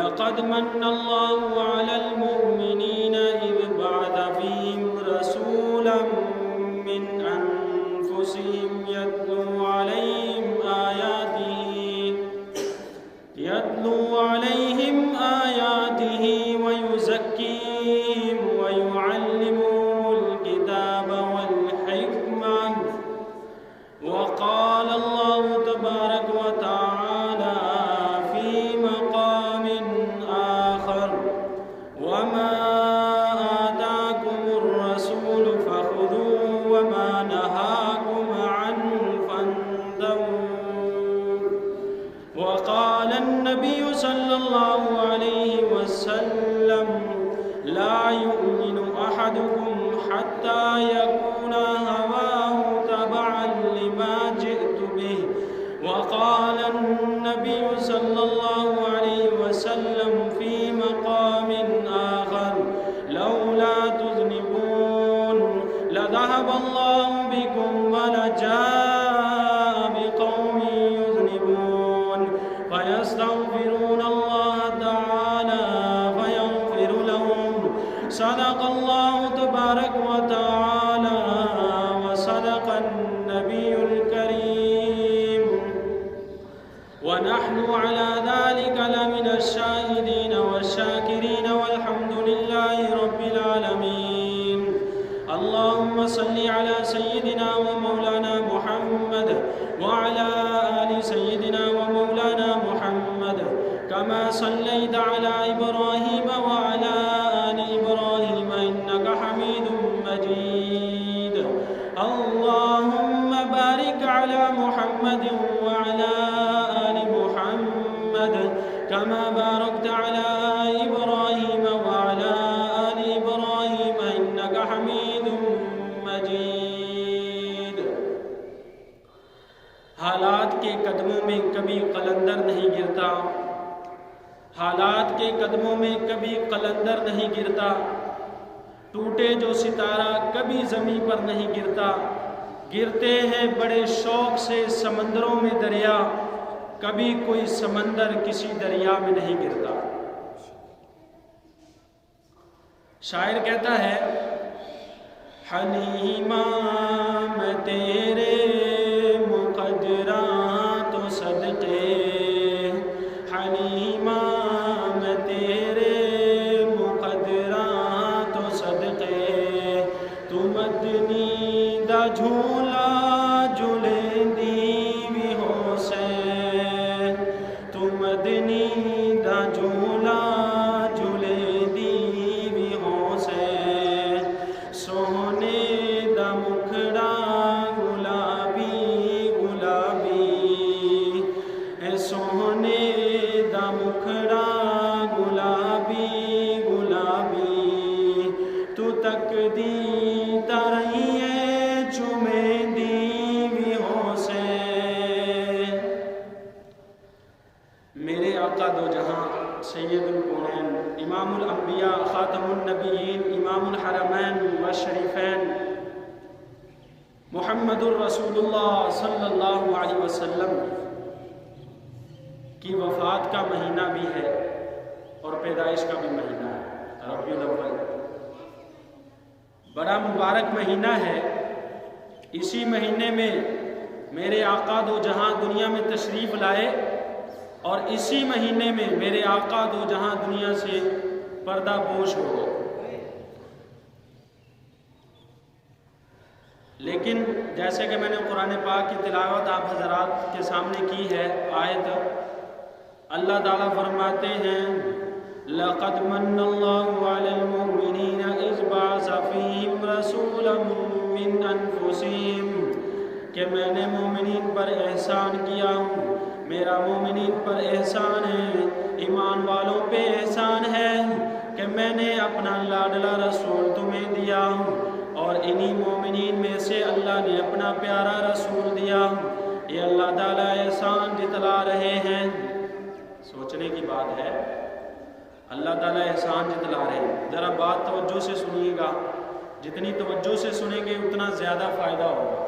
لقد من الله على المؤمنين إذ بعث فيهم رسولا من أنفسهم يتلو عليهم آياته ويزكيهم ويعلمهم الكتاب والحكمة. وقال الله تبارك وتعالى في مقام آخر: وما آتاكم الرسول فخذوه وما نهاكم عنه فانتهوا. وقال النبي صلى الله عليه وسلم: لا يؤمن أحدكم حتى يكون هواه تبعا لما جئت به. وقال النبي صلى الله عليه وسلم في مقام آخر: لولا تذنبون لذهب الله بكم ولجاء بقوم يذنبون فيستغفرون الله تعالى فيغفر لهم. صدق الله تبارك وتعالى وصدق النبي الكريم، ونحن على ذلك لمن الشاهدين والشاكرين، والحمد لله رب العالمين. اللهم صل على سيدنا ومولانا محمد وعلى آل سيدنا ومولانا محمد كما صليت على إبراهيم وعلى آل إبراهيم إنك حميد مجيد. اللهم بارك على محمد وعلى آل محمد كما باركت على إبراهيم وعلى آل إبراهيم إنك حميد مجيد. حالات کے قدموں میں کبھی قلندر نہیں گرتا، حالات کے قدموں میں کبھی قلندر نہیں گرتا، ٹوٹے جو ستارہ کبھی زمین پر نہیں گرتا، گرتے ہیں بڑے شوق سے سمندروں میں دریا، کبھی کوئی سمندر کسی دریا میں نہیں گرتا۔ شاعر کہتا ہے: حلیماں میں تیرے مقدراں تو صدقے، حلیماں میں تیرے مقدراں تو صدقے، تو مدنی دا جھولا جھولے دی بھی ہو سے، تو مدنی دا جھولا جھولے دی بھی ہو سے، سونے دا مکھڑا گلابی گلابی، سونے دا مکھڑا گلابی گلابی، تو تک دی ترہیے چمے دی بھی ہو سے۔ میرے آقا دو جہاں سید الکونین، امام الانبیاء، خاتم النبیین، امام الحرمین والشریفین، محمد الرسول اللہ صلی اللہ علیہ وسلم کی وفات کا مہینہ بھی ہے اور پیدائش کا بھی مہینہ ہے، ربیع الاول۔ بڑا مبارک مہینہ ہے۔ اسی مہینے میں میرے آقا دو جہاں دنیا میں تشریف لائے، اور اسی مہینے میں میرے آقا دو جہاں دنیا سے پردہ پوش ہو گئے۔ لیکن جیسے کہ میں نے قرآن پاک کی تلاوت آپ حضرات کے سامنے کی ہے، آیت اللہ تعالیٰ فرماتے ہیں: لَقَدْ مَنَّ اللَّهُ عَلَى الْمُؤْمِنِينَ إِذْ بَعَثَ فِيهِمْ رَسُولًا مِّنْ أَنفُسِهِمْ، کہ میں نے مومنین پر احسان کیا ہوں، میرا مومنین پر احسان ہے، ایمان والوں پہ احسان ہے کہ میں نے اپنا لاڈلا رسول تمہیں دیا ہوں، اور انہی مومنین میں سے اللہ نے اپنا پیارا رسول دیا ہوں۔ یہ اللہ تعالیٰ احسان جتلا رہے ہیں۔ سوچنے کی بات ہے، اللہ تعالیٰ احسان جتلا رہے ہیں۔ ذرا بات توجہ سے سنیے گا، جتنی توجہ سے سنیں گے اتنا زیادہ فائدہ ہوگا۔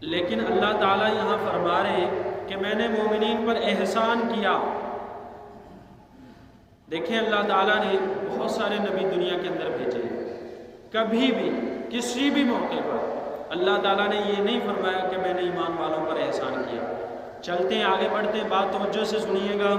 لیکن اللہ تعالیٰ یہاں فرما رہے کہ میں نے مومنین پر احسان کیا۔ دیکھیں اللہ تعالیٰ نے بہت سارے نبی دنیا کے اندر بھیجے، کبھی بھی کسی بھی موقع پر اللہ تعالیٰ نے یہ نہیں فرمایا کہ میں نے ایمان والوں پر احسان کیا۔ چلتے ہیں آگے بڑھتے ہیں، بات توجہ سے سنیے گا۔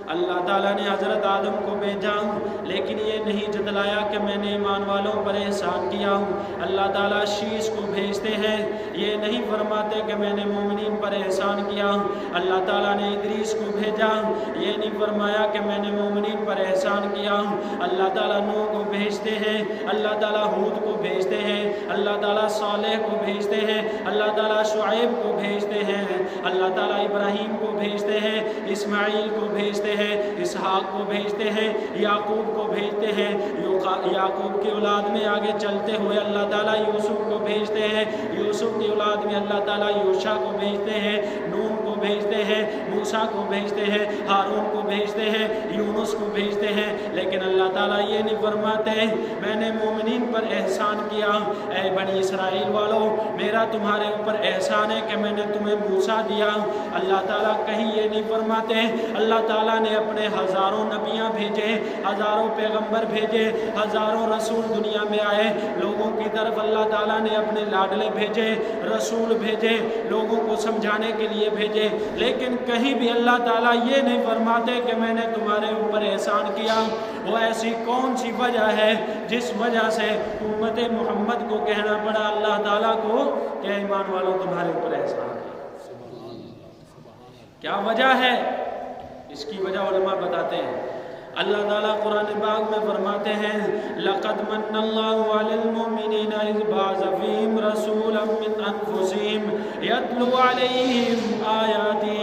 اللہ تعالیٰ نے حضرت آدم کو بھیجا، لیکن یہ نہیں جتلایا کہ میں نے ایمان والوں پر احسان کیا۔ اللہ تعالیٰ شیش کو بھیجتے ہیں، یہ نہیں فرماتے کہ میں نے مومنین پر احسان کیا۔ اللہ تعالیٰ نے ادریس کو بھیجا، یہ نہیں فرمایا کہ میں نے مومنین پر احسان کیا۔ اللہ تعالیٰ نوح کو بھیجتے ہیں، اللہ تعالیٰ ہود کو بھیجتے ہیں، اللہ تعالیٰ صالح کو بھیجتے ہیں، اللہ تعالیٰ شعیب کو بھیجتے ہیں، اللہ تعالیٰ ابراہیم کو بھیجتے ہیں، اسماعیل کو بھیجتے ہیں، اسحاق کو بھیجتے ہیں، یعقوب کو بھیجتے ہیں، یعقوب کی اولاد میں آگے چلتے ہوئے اللہ تعالیٰ یوسف کو بھیجتے ہیں، یوسف کی اولاد میں اللہ تعالیٰ یوشع کو بھیجتے ہیں، نون کو بھیجتے ہیں، موسیٰ کو بھیجتے ہیں، ہارون کو بھیجتے ہیں، یونس کو بھیجتے ہیں۔ لیکن اللہ تعالیٰ یہ نہیں فرماتے میں نے مومنین پر احسان کیا۔ اے بنی اسرائیل والو، میرا تمہارے اوپر احسان ہے کہ میں نے تمہیں موسیٰ دیا۔ اللہ تعالیٰ کہیں یہ نہیں فرماتے اللہ تعالیٰ نے اپنے ہزاروں نبیاں بھیجے، ہزاروں پیغمبر بھیجے، ہزاروں رسول دنیا میں آئے، لوگوں کی طرف اللہ تعالیٰ نے اپنے لاڈلے بھیجے، رسول بھیجے، لوگوں کو سمجھانے کے لیے بھیجے، لیکن کہیں بھی اللہ تعالیٰ یہ نہیں فرماتے کہ میں نے تمہارے اوپر احسان کیا۔ وہ ایسی کون سی وجہ ہے جس وجہ سے امت محمد کو کہنا پڑا اللہ تعالیٰ کو کہ ایمان والوں تمہارے اوپر احسان کیا؟ کیا وجہ ہے؟ اس کی وجہ علماء بتاتے ہیں۔ اللہ تعالیٰ قرآن پاک میں فرماتے ہیں لَقَدْ مَنَّ اللَّهُ عَلَى الْمُؤْمِنِينَ إِذْ بَعَثَ فِيهِمْ رَسُولًا مِّنْ أَنفُسِهِمْ يَتْلُو عَلَيْهِمْ آيَاتِهِ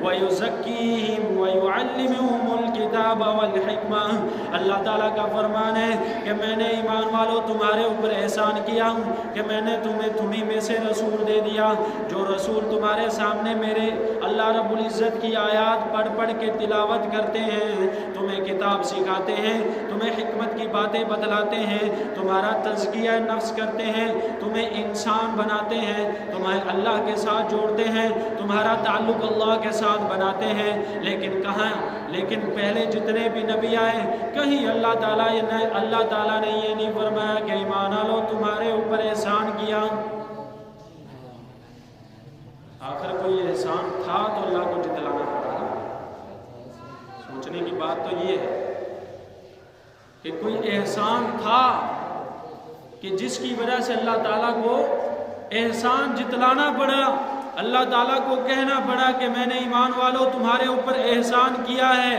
وَيُزَكِّيهِمْ وَيُعَلِّمُهُمُ الْكِتَابَ وَالْحِكْمَةَ۔ اللہ تعالیٰ کا فرمان ہے کہ میں نے ایمان والوں تمہارے اوپر احسان کیا کہ میں نے تمہیں میں سے رسول دے دیا، جو رسول تمہارے سامنے میرے اللہ رب العزت کی آیات پڑھ پڑھ کے تلاوت کرتے ہیں، تمہیں کتاب سکھاتے ہیں، تمہیں حکمت کی باتیں بتلاتے ہیں، تمہارا تزکیہ نفس کرتے ہیں، تمہیں انسان بناتے ہیں، تمہیں اللہ کے ساتھ جوڑتے ہیں، تمہارا تعلق اللہ کے ساتھ بناتے ہیں۔ لیکن پہلے جتنے بھی نبی آئے کہیں اللہ تعالیٰ نے یہ نہیں فرمایا کہ ایمان والو تمہارے اوپر احسان کیا۔ آخر کوئی احسان تھا تو اللہ کو جتلانا پڑا۔ سوچنے کی بات تو یہ ہے کہ کوئی احسان تھا کہ جس کی وجہ سے اللہ تعالیٰ کو احسان جتلانا پڑا، اللہ تعالیٰ کو کہنا پڑا کہ میں نے ایمان والوں تمہارے اوپر احسان کیا ہے۔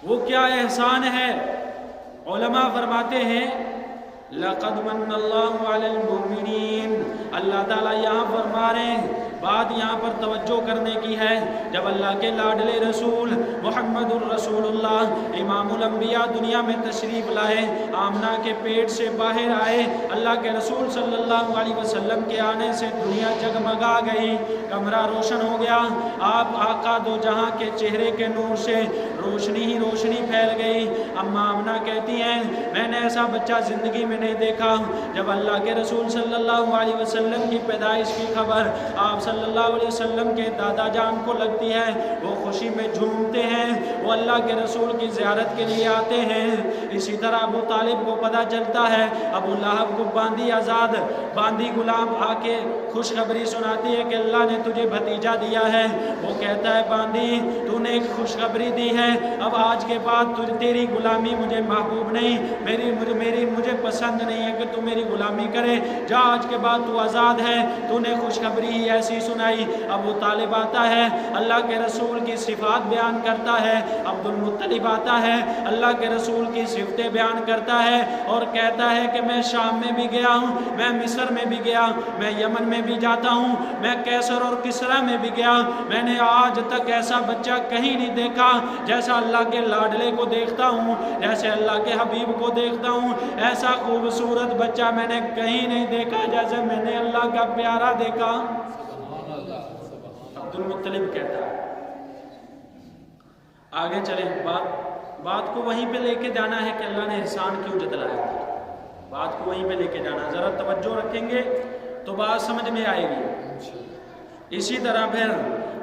وہ کیا احسان ہے؟ علماء فرماتے ہیں لَقَدْ مَنَّ اللَّهُ عَلَى الْمُؤْمِنِينَ۔ اللہ تعالیٰ یہاں فرما رہے ہیں، بات یہاں پر توجہ کرنے کی ہے، جب اللہ کے لاڈلے رسول محمد الرسول اللہ امام الانبیاء دنیا میں تشریف لائے، آمنہ کے پیٹ سے باہر آئے، اللہ کے رسول صلی اللہ علیہ وسلم کے آنے سے دنیا جگمگا گئی، کمرہ روشن ہو گیا، آپ آقا دو جہاں کے چہرے کے نور سے روشنی ہی روشنی پھیل گئی۔ اماں آمنہ کہتی ہیں میں نے ایسا بچہ زندگی میں نہیں دیکھا۔ جب اللہ کے رسول صلی اللہ علیہ وسلم کی پیدائش کی خبر آپ صلی اللہ علیہ وسلم کے دادا جان کو لگتی ہے، وہ خوشی میں جھومتے ہیں، وہ اللہ کے رسول کی زیارت کے لیے آتے ہیں۔ اسی طرح ابو طالب کو پتہ چلتا ہے، ابو لہب کو باندی غلام آ کے خوشخبری سناتی ہے کہ اللہ نے تجھے بھتیجا دیا ہے۔ وہ کہتا ہے باندی تو نے ایک خوشخبری دی ہے، اب آج کے بعد تیری غلامی مجھے محبوب نہیں، مجھے پسند نہیں ہے کہ تو میری غلامی کرے، جا آج کے بعد تو آزاد ہے، تو نے خوشخبری ہی ایسی سنائی۔ ابو طالب آتا ہے، اللہ کے رسول کی صفات بیان کرتا ہے، عبد المطلب آتا ہے، اللہ کے رسول کی صفتیں بیان کرتا ہے اور کہتا ہے کہ میں شام میں بھی گیا ہوں، میں مصر میں بھی گیا، میں یمن میں بھی جاتا ہوں، میں کیسر اور کسرا میں بھی گیا، میں نے آج تک ایسا بچہ کہیں نہیں دیکھا جیسا اللہ کے لاڈلے کو دیکھتا ہوں، جیسے اللہ کے حبیب کو دیکھتا ہوں، ایسا خوبصورت بچہ میں نے کہیں نہیں دیکھا جیسے میں نے اللہ کا پیارا دیکھا۔ عبد المطلب کہتا ہے۔ آگے چلیں، بات کو وہیں پہ لے کے جانا ہے کہ اللہ نے احسان کیوں جتلایا تھا، بات کو وہیں پہ لے کے جانا، ذرا توجہ رکھیں گے تو بات سمجھ میں آئے گی۔ اسی طرح پھر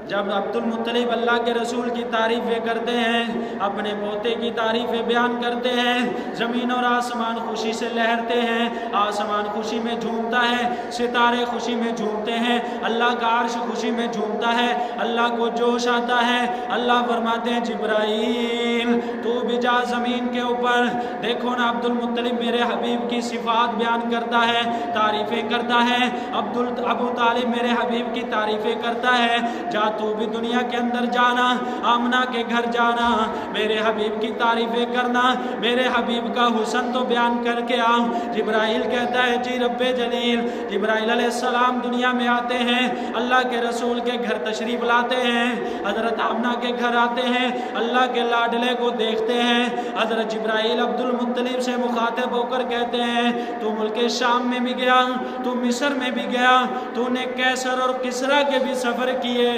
جب عبد المطلب اللہ کے رسول کی تعریفیں کرتے ہیں، اپنے پوتے کی تعریفیں بیان کرتے ہیں، زمین اور آسمان خوشی سے لہرتے ہیں، آسمان خوشی میں جھومتا ہے، ستارے خوشی میں جھومتے ہیں، اللہ کا عرش خوشی میں جھومتا ہے، اللہ کو جوش آتا ہے۔ اللہ فرماتے ہیں جبرائیل تو بھی جا زمین کے اوپر، دیکھو نا عبد المطلب میرے حبیب کی صفات بیان کرتا ہے، تعریفیں کرتا ہے، ابو طالب میرے حبیب کی تعریفیں کرتا ہے، جا تو بھی دنیا کے اندر جانا، آمنہ کے گھر جانا، میرے حبیب کی تعریفیں کرنا، میرے حبیب کا حسن تو بیان کر کے آؤ۔ جبرائیل کہتا ہے جی رب جلیل۔ جبرائیل علیہ السلام دنیا میں آتے ہیں، اللہ کے رسول کے گھر تشریف لاتے ہیں، حضرت آمنہ کے گھر آتے ہیں، اللہ کے لاڈلے کو دیکھتے ہیں۔ حضرت جبرائیل عبد المطلب سے مخاطب ہو کر کہتے ہیں تو ملک شام میں بھی گیا، تو مصر میں بھی گیا، تو نے کیسر اور کسرا کے بھی سفر کیے،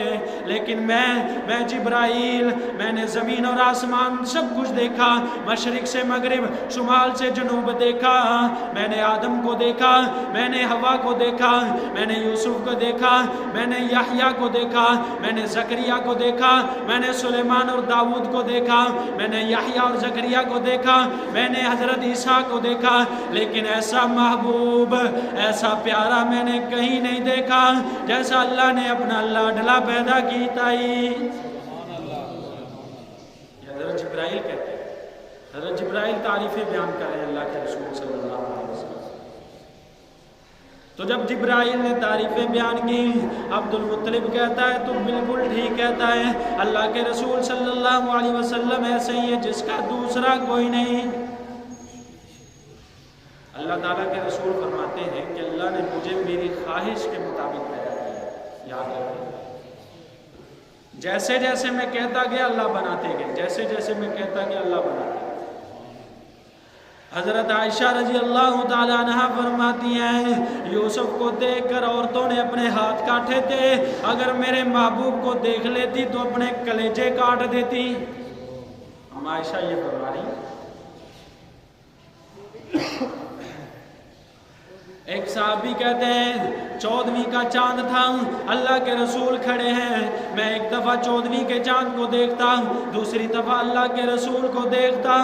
لیکن میں جبرائیل، میں نے زمین اور آسمان سب کچھ دیکھا، مشرق سے مغرب، شمال سے جنوب دیکھا، میں نے آدم کو دیکھا، میں نے حوا کو دیکھا، میں نے یوسف کو دیکھا، میں نے یحییٰ کو دیکھا، میں نے زکریا کو دیکھا، میں نے سلیمان اور داؤد کو دیکھا، میں نے یحییٰ اور زکریا کو دیکھا، میں نے حضرت عیسیٰ کو دیکھا، لیکن ایسا محبوب، ایسا پیارا میں نے کہیں نہیں دیکھا جیسا اللہ نے اپنا لاڈلا پیدا کیتا ہی۔ حضرت جبرائیل کہتے ہیں، حضرت جبرائیل تعریفیں بیان کر رہے ہیں اللہ کے رسول صلی اللہ علیہ وسلم۔ تو جب جبرائیل نے تعریفیں بیان کی، عبد المطلب کہتا ہے تو بالکل ٹھیک کہتا ہے، اللہ کے رسول صلی اللہ علیہ وسلم ایسے ہی ہے جس کا دوسرا کوئی نہیں۔ اللہ تعالیٰ کے رسول فرماتے ہیں کہ اللہ نے مجھے میری خواہش کے مطابق پیدا کیا، یاد رکھیں، جیسے جیسے میں کہتا گیا اللہ بناتے گئے، جیسے جیسے میں کہتا گیا اللہ بناتے گئے۔ حضرت عائشہ رضی اللہ تعالیٰ عنہ فرماتی ہیں یوسف کو دیکھ کر عورتوں نے اپنے ہاتھ کاٹے تھے، اگر میرے محبوب کو دیکھ لیتی تو اپنے کلیجے کاٹ دیتی۔ ہم عائشہ یہ فرما رہی ہیں۔ ایک صحابی کہتے ہیں 14ویں کا چاند تھا، اللہ کے رسول کھڑے ہیں، میں ایک دفعہ 14ویں کے چاند کو دیکھتا، دوسری دفعہ اللہ کے رسول کو دیکھتا،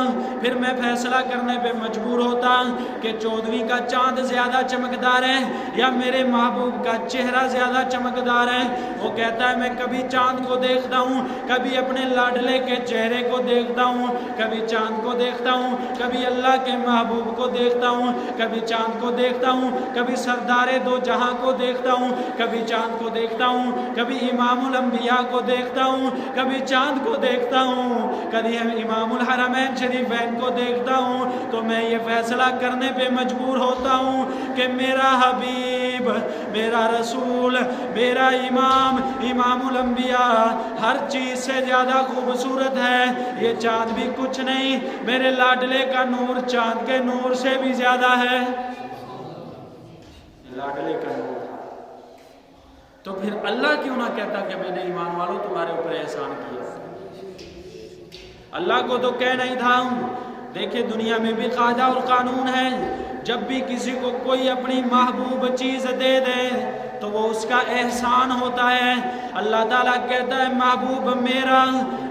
پھر میں فیصلہ کرنے پہ مجبور ہوتا کہ 14ویں کا چاند زیادہ چمکدار ہے یا میرے محبوب کا چہرہ زیادہ چمکدار ہے۔ وہ کہتا ہے میں کبھی چاند کو دیکھتا ہوں، کبھی اپنے لاڈلے کے چہرے کو دیکھتا ہوں، کبھی چاند کو دیکھتا ہوں، کبھی اللہ کے محبوب کو دیکھتا ہوں، کبھی چاند کو دیکھتا ہوں، کبھی سردار دو جہاں کو دیکھتا ہوں، کبھی چاند کو دیکھتا ہوں، کبھی امام الانبیاء کو دیکھتا ہوں، کبھی چاند کو دیکھتا ہوں، کبھی امام الحرمین شریفین کو دیکھتا ہوں، تو میں یہ فیصلہ کرنے پہ مجبور ہوتا ہوں کہ میرا حبیب، میرا رسول، میرا امام الانبیاء ہر چیز سے زیادہ خوبصورت ہے، یہ چاند بھی کچھ نہیں، میرے لاڈلے کا نور چاند کے نور سے بھی زیادہ ہے۔ لاڈلے کا نور تھا، تو پھر اللہ کیوں نہ کہتا کہ میں نے ایمان والوں تمہارے اوپر احسان کیا؟ اللہ کو تو کہہ نہیں تھا۔ دیکھیں دنیا میں بھی قاعدہ اور قانون ہے، جب بھی کسی کو کوئی اپنی محبوب چیز دے دے تو وہ اس کا احسان ہوتا ہے۔ اللہ تعالیٰ کہتا ہے محبوب میرا،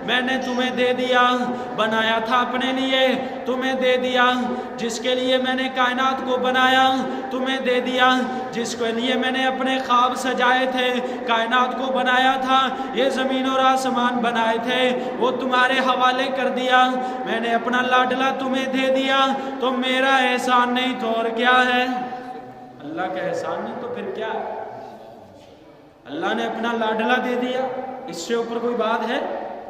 میں نے تمہیں دے دیا، بنایا تھا اپنے لیے، تمہیں دے دیا، جس کے لیے میں نے کائنات کو بنایا تمہیں دے دیا، جس کے لیے میں نے اپنے خواب سجائے تھے، کائنات کو بنایا تھا، یہ زمین اور آسمان بنائے تھے، وہ تمہارے حوالے کر دیا، میں نے اپنا لاڈلا تمہیں دے دیا، تو میرا احسان نہیں تو اور کیا ہے؟ اللہ کا احسان نہیں تو پھر کیا ہے؟ اللہ نے اپنا لاڈلا دے دیا، اس سے اوپر کوئی بات ہے؟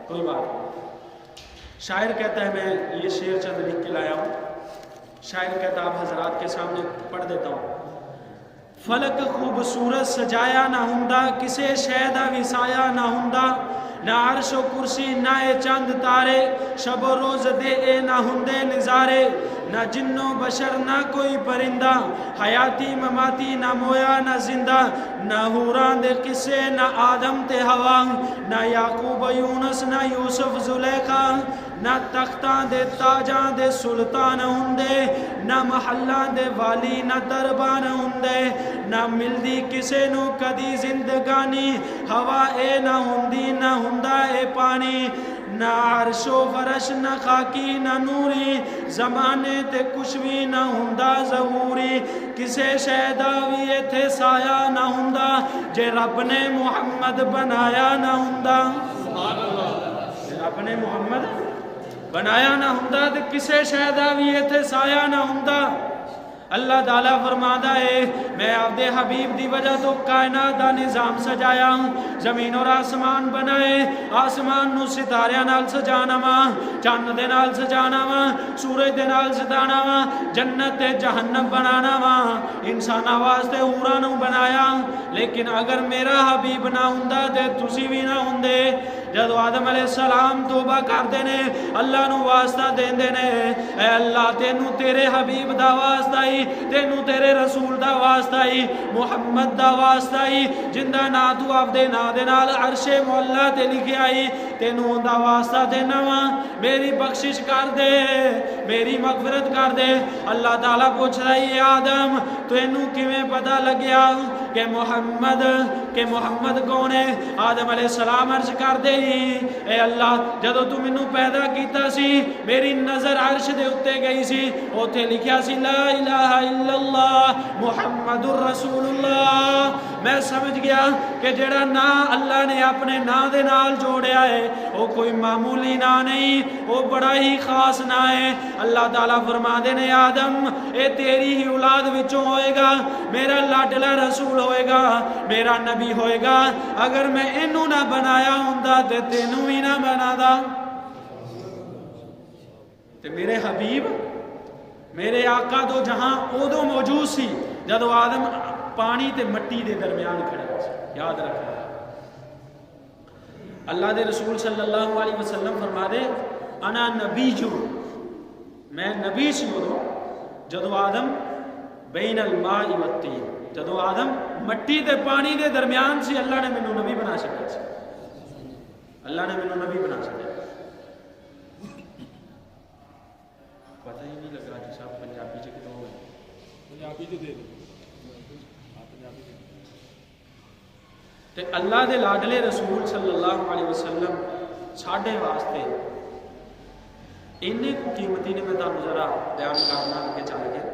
کوئی بات نہیں۔ شاعر کہتا ہے، میں یہ شعر چند لکھ کے لایا ہوں، شاعر کہتا ہے آپ حضرات کے سامنے پڑھ دیتا ہوں۔ فلک خوبصورت سجایا نہ ہوندا، کسے شہدہ وسایا نہ ہوندا، نہ عرش و کرسی نہ اے چند تارے، شب و روز دے اے نہ ہندے نظارے، نہ جن و بشر نہ کوئی پرندہ، حیاتی مماتی نہ مویا نہ زندہ، نہ حوران دے قصے نہ آدم تے ہوا، نہ یعقوب یونس نہ یوسف زلیخا، نہ تختاں دے تاجاں دے سلطان ہوندے، نہ محلاں دے والی نہ دربان ہوندے، نہ ملدی کسے نو کدی زندگانی، ہوا اے نہ ہوندی نہ ہوندا اے پانی، نہ عرش و فرش نہ خاکی نہ نوری، زمانے تے کچھ بھی نہ ہوندا ظہوری، کسے شہدا بھی ایتھے سایہ نہ ہوندا، جے رب نے محمد بنایا نہ ہوندا، جے رب نے محمد بنایا نہ ہوندا تے کسے شہدا بھی ایتھے سایہ نہ ہوندا۔ اللہ تعالیٰ فرماتا ہے میں آپ دے حبیب دی وجہ تو کائنات دا نظام سجایا ہوں، زمین اور آسمان بنائے، آسمان نو ستاریاں نال سجانا وا، چاند دے نال سجانا وا، سورج دے نال سجانا وا، جنت تے جہنم بنانا وا، انسان واسطے حوراں نو بنایا، لیکن اگر میرا حبیب نہ ہوندا تے تسی بھی نہ ہوندے۔ جدو آدم علیہ السلام توبہ کردے نے، اللہ نو واسطہ دیندے نے، اے اللہ تینو تیرے حبیب دا واسطہ ہی، تینو تیرے رسول دا واسطہ ہی، محمد دا واسطہ ہی، جندہ نا تو آپ دے نا دے نال عرش مولا تے لکھے آئی، تینو دا واسطہ دینا وا، میری بخشش کر دے، میری مغفرت کر دے۔ اللہ تعالیٰ پوچھ رہی ہے آدم تینو کیویں پتہ لگیا کہ محمد کون ہے؟ آدم علیہ السلام عرض کر دے اے اللہ جدو تو منو پیدا کیتا سی میری نظر عرش دے اتے گئی سی، اوتھے لکھیا سی لا الہ الا اللہ محمد الرسول اللہ، میں سمجھ گیا کہ جڑا نا اللہ نے اپنے نا دے نال جوڑیا ہے وہ کوئی معمولی نا نہیں، وہ بڑا ہی خاص نا ہے۔ اللہ تعالیٰ فرما دے نے آدم اے تیری ہی اولاد وچوں ہوئے گا، میرا لاڈلا رسول ہوئے گا، میرا نبی ہوئے گا، اگر میں انہوں نہ بنایا ہوندا تے تینوں ہی نہ بنا دا۔ تے میرے حبیب میرے آقا تو جہاں اودو موجود سی جدو آدم پانی تے مٹی دے درمیان کھڑے سی، یاد رکھنا۔ اللہ دے رسول صلی اللہ علیہ وسلم فرما دے انا نبی جو میں نبی سی اودو جدو آدم بین الماء والطین، جدو آدم مٹی تے پانی دے درمیان سی، اللہ نے مینوں نبی بنا سکیا سی، اللہ نے مینوں نبی بنا سکیا۔ پتہ ہی نہیں لگا جی صاحب پنجابی چ کتوں ہوئے، پنجابی چ دے تے اللہ دے لاڈلے رسول صلی اللہ علیہ وسلم ساڈے واسطے انہیں کو قیمتی نے میں تانوں ذرا بیان کرنا کے چل گیا۔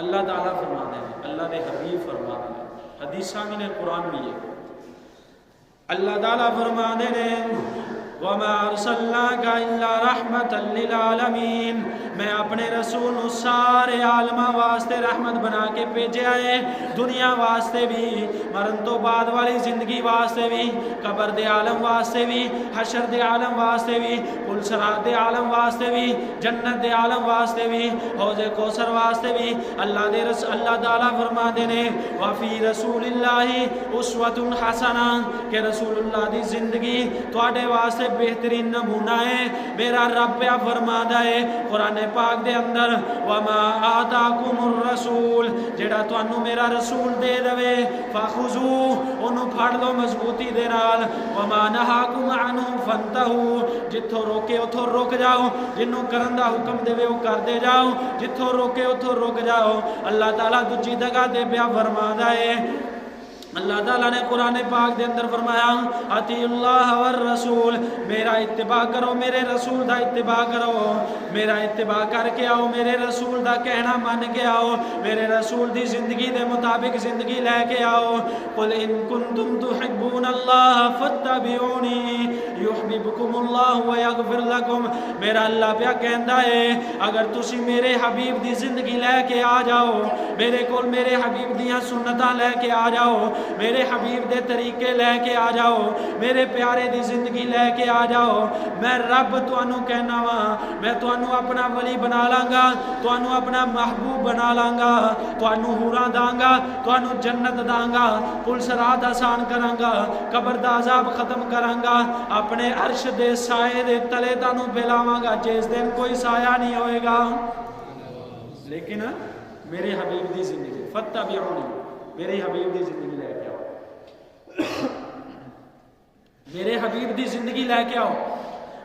اللہ تعالیٰ فرمانے ہیں، اللہ دے حبیب فرمانے ہیں، حدیثاں میں نے قرآن بھی ہے، اللہ تعالیٰ فرمانے ہیں وَمَا أَرْسَلْنَاكَ إِلَّا رَحْمَةً لِلْعَالَمِينَ، میں اپنے رسول سارے عالماں واسطے رحمت بنا کے بھیجے آئے، دنیا واسطے بھی، مرن تو بعد والی زندگی واسطے بھی، قبر دے عالم واسطے بھی، حشر دے عالم واسطے بھی، پل صراط دے عالم واسطے بھی، جنت دے عالم واسطے بھی، حوض کوثر واسطے بھی۔ اللہ تعالیٰ فرما دینے وفی رسول اللہ اسوۃ حسنہ کہ رسول اللہ دی زندگی تواڈے واسطے بہترین نمونہ ہے۔ میرا رب پیا فرمادا ہے قرآن پاک دے اندر وما آتاکم الرسول، جڑا تانوں میرا رسول دے دوے فخذوہ انہوں پھڑ لو مضبوطی دے نال، وما نہاکم عنہ فانتہوا جتھوں روکے اتھوں رک جاؤ، جنوں کرن دا حکم دے وہ کر دے جاؤ، جتھوں روکے اتھوں رک جاؤ۔ اللہ تعالیٰ دوجی جگہ تے پیا فرمادا ہے، اللہ تعالیٰ نے قرآن پاک دے اندر فرمایا اطیع اللہ والرسول، میرا اتباع کرو، میرے رسول دا اتباع کرو، میرا اتباع کر کے آؤ، میرے رسول دا کہنا مان کے آؤ، میرے رسول دی زندگی دے مطابق زندگی لے کے آؤ۔ قل ان کنتم تحبون اللہ فاتبعونی یحببکم اللہ ویغفر لکم، میرا اللہ پیا کہندا ہے اگر تسی میرے حبیب دی زندگی لے کے آ جاؤ، میرے کول میرے حبیب دیاں سنتاں لے کے آ جاؤ، میرے حبیب دے طریقے لے کے آ جاؤ، میرے پیارے دی زندگی لے کے آ جاؤ، میں رب تانوں کہنا وا میں تانوں اپنا ولی بنا لاں گا، تانوں اپنا محبوب بنا لاں گا، تانوں حوراں داں گا، تانوں جنت داں گا، پل صراط آسان کراں گا، قبر دا عذاب ختم کراں گا، اپنے عرش دے سائے دے تلے تانوں پھیلاواں گا جس دن کوئی سایہ نہیں ہوئے گا۔ لیکن میرے حبیب دی زندگی فاتبعونی، میرے حبیب دی زندگی لے کے آؤ۔ میرے حبیب دی زندگی لے کے آؤ.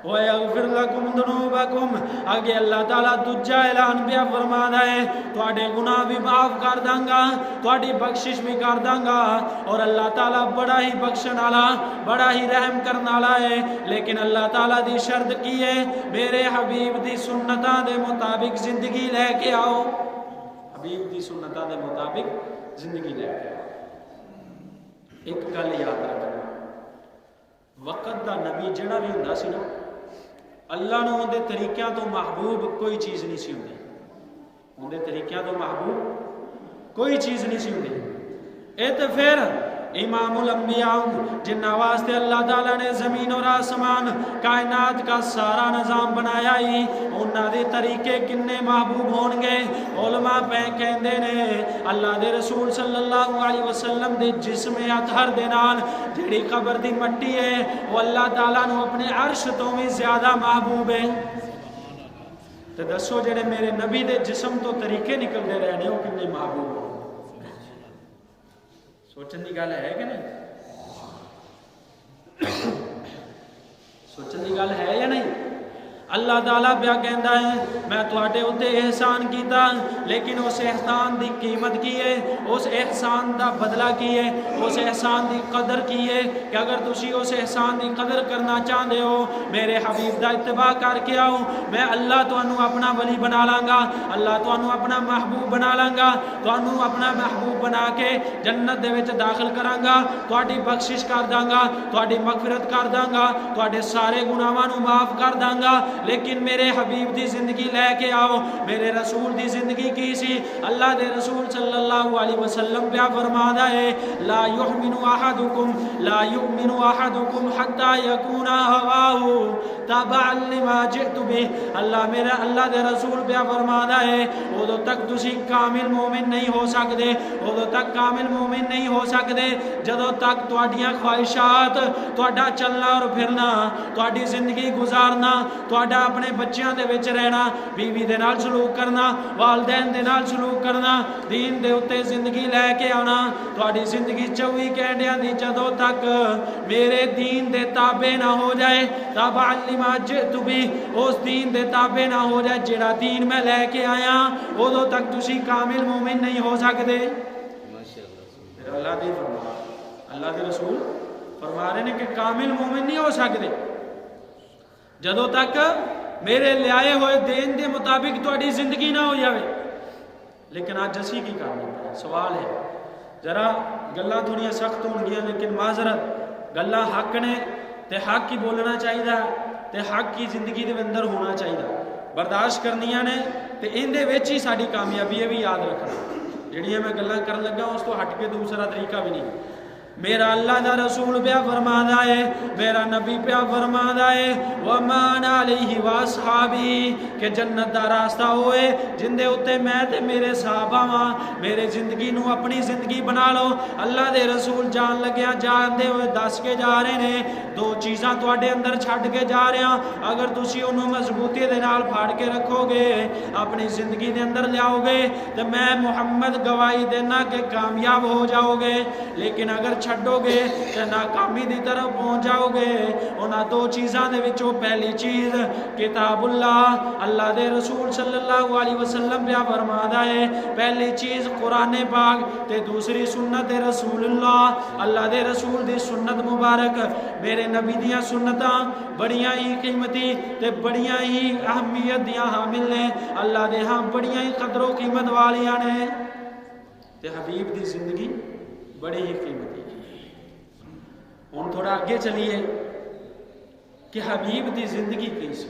وَيَغْفِرْ لَكُمْ ذُنُوبَكُمْ. آگے اللہ تعالیٰ دوجا اعلان پیا فرمانا ہے تواڈے گناہ بھی معاف کر داں گا, تواڈی بخشش بھی کر داں گا. اور اللہ تعالیٰ بڑا ہی بخشن والا, بڑا ہی رحم کرنے والا ہے. لیکن اللہ تعالیٰ دی شرط کی ہے, میرے حبیب دی سنتاں دے مطابق زندگی لے کے آؤ. حبیب دی سنتاں دے مطابق زندگی لے کے آؤ. ایک گل یاد رکھنا, وقت دا نبی جڑا بھی ہوندا سی نا, اللہ نو اون دے طریقیاں تو محبوب کوئی چیز نہیں سی ہوندی. اون دے طریقیاں تو محبوب کوئی چیز نہیں سی ہوندی. اے تے پھر امام الانبیاء جنہاں واسطے اللہ تعالیٰ نے زمین اور آسمان کائنات کا سارا نظام بنایا ہی, انہاں دے طریقے کنے محبوب ہون گے. علماء پہ کہندے نے اللہ دے رسول صلی اللہ علیہ وسلم دے جسم اطہر دے نال جڑی قبر دی مٹی ہے وہ اللہ تعالیٰ نو اپنے عرش تو بھی زیادہ محبوب ہے. تے دسو جڑے میرے نبی دے جسم تو طریقے نکلدے رہے نے وہ کنے محبوب ہو. سوچن دی گل ہے کہ نہیں؟ سوچن دی گل ہے یا نہیں؟ اللہ تعالیٰ پیا کہندا ہے میں تواڈے اوتے احسان کیتا, لیکن اس احسان دی قیمت کی ہے, اس احسان دا بدلہ کی ہے, اس احسان دی قدر کی ہے کہ اگر تسی اس احسان دی قدر کرنا چاہندے ہو میرے حبیب دا اتباع کر کے آؤ, میں اللہ تانوں اپنا ولی بنا لاں گا, اللہ تانوں اپنا محبوب بنا لاں گا, تانوں اپنا محبوب بنا کے جنت دے وچ داخل کراں گا, تہاڈی بخشش کر داں گا, تہاڈی مغفرت کر داں گا, تہاڈے سارے گناہاں نوں معاف کر داں گا. لیکن میرے حبیب دی زندگی لے کے آؤ. میرے رسول دی زندگی کی سی؟ اللہ دے رسول صلی اللہ علیہ وسلم پیا فرمادا ہے لا یؤمن احدکم لا یؤمن احدکم حتی یکون هواه تبعا لما جئت به. اللہ دے رسول پیا فرمادا ہے ادو تک تسی کامل مومن نہیں ہو سکدے, ادو تک کامل مومن نہیں ہو سکدے جدوں تک تواڈیاں خواہشات, تواڈا چلنا اور پھرنا, تواڈی زندگی گزارنا, تواڈا اپنے بچیاں دے وچ رہنا, بیوی دے نال سلوک کرنا, والدین دے نال سلوک کرنا, دین دے اوتے زندگی لے کے آنا, تواڈی زندگی 24 گھنٹیاں دی جدوں تک میرے دین دے تابع نہ ہو جائے, تابع لما جئت بھی, اس دین دے تابع نہ ہو جائے جڑا دین میں لے کے آیا, ادوں تک تسی کامل مومن نہیں ہو سکدے. اللہ دی فرما, اللہ دے رسول فرما رہے ہیں کہ کامل مومن نہیں ہو سکدے جدوں تک میرے لیائے ہوئے دین دے مطابق تواڈی زندگی نہ ہو جاوے. لیکن آج اسی کی کرنا سوال ہے, ذرا گلاں تھوڑیاں سخت ہون گیاں لیکن معذرت گلاں حق نے تے حق ہی بولنا چاہیے تے حق کی زندگی دے اندر ہونا چاہیے, برداشت کرنیاں نے تے ان دے وچ ہی ساڈی کامیابی ہے بھی یاد رکھنا. جڑیاں میں گلاں کرن لگا اس تو ہٹ کے دوسرا طریقہ بھی نہیں. میرا اللہ دا رسول پیا فرمادا ہے, میرا نبی پیا فرمادا ہے وَمَانَ عَلَيْهِ وَأَصْحَابِهِ کہ جنت دا راستہ ہوئے جن دے اتے میں تے میرے صحابہ ہاں. میرے زندگی نو اپنی زندگی بنا لو. اللہ دے رسول جان لگیا جان دے ہوئے دس کے جا رہے نے, دو چیزاں تواڈے اندر چھڈ کے جا رہے ہیں, اگر تسی انہوں مضبوطی دے نال پھاڑ کے رکھو گے اپنی زندگی دے اندر لیاؤ گے تو میں محمد گواہی دینا کہ کامیاب ہو جاؤ گے. لیکن اگر چھڈو گے تو ناکامی دی طرف پہنچ جاؤ گے. انہاں دو چیزاں دے وچوں پہلی چیز کتاب اللہ, اللہ دے رسول صلی اللہ علیہ وسلم پیا فرمادا ہے پہلی چیز قرآن پاک تے دوسری سنت رسول اللہ, اللہ دے رسول دی سنت مبارک. میرے نبی دیاں سنتاں بڑیاں ہی قیمتی تے بڑیاں ہی اہمیت دیاں حامل نے, اللہ دے ہاں بڑیاں ہی قدر و قیمت والیاں نے تے حبیب دی زندگی بڑی ہی قیمتی. ہن تھوڑا اگے چلیے کہ حبیب دی زندگی کی سی,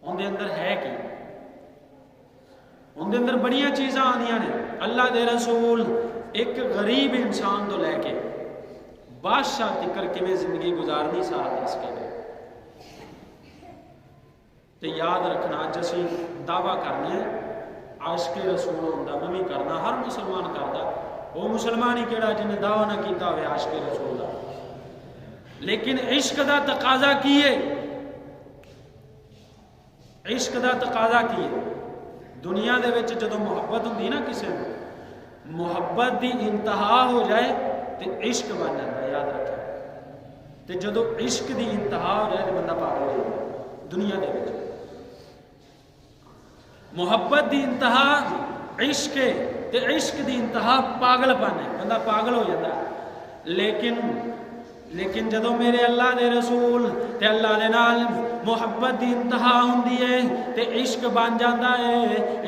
ان دے اندر ہے کی, ان دے اندر بڑیاں چیزاں آندیاں نے. اللہ دے رسول ایک غریب انسان تو لے کے بادشاہ تکر کیویں زندگی گزارنی سارا دس کے گئے. تے یاد رکھنا اج اسی دعویٰ کرنے عاشق رسول ہوندا میں بھی کرنا, ہر مسلمان کردا, وہ مسلمان ہی کیڑا جن نے دعویٰ نہ کیتا ہوئے عاشق رسول دا. لیکن عشق دا تقاضا کیے, عشق دا تقاضا کیے. دنیا دے وچ جدوں محبت ہوندی نا کسے نوں, محبت دی انتہا ہو جائے تے عشق بن جاتا ہے. یاد رکھیں تے جدو عشق دی انتہا ہو جائے تو بندہ پاگل ہو جائے دنیا دے وچ. محبت دی انتہا عشق ہے تے عشق دی انتہا پاگل پن ہے، بندہ پاگل ہو جاتا ہے. لیکن جدو میرے اللہ دے رسول تے اللہ دے نال محبت دی انتہا ہوندی ہے تے عشق بن جاتا ہے.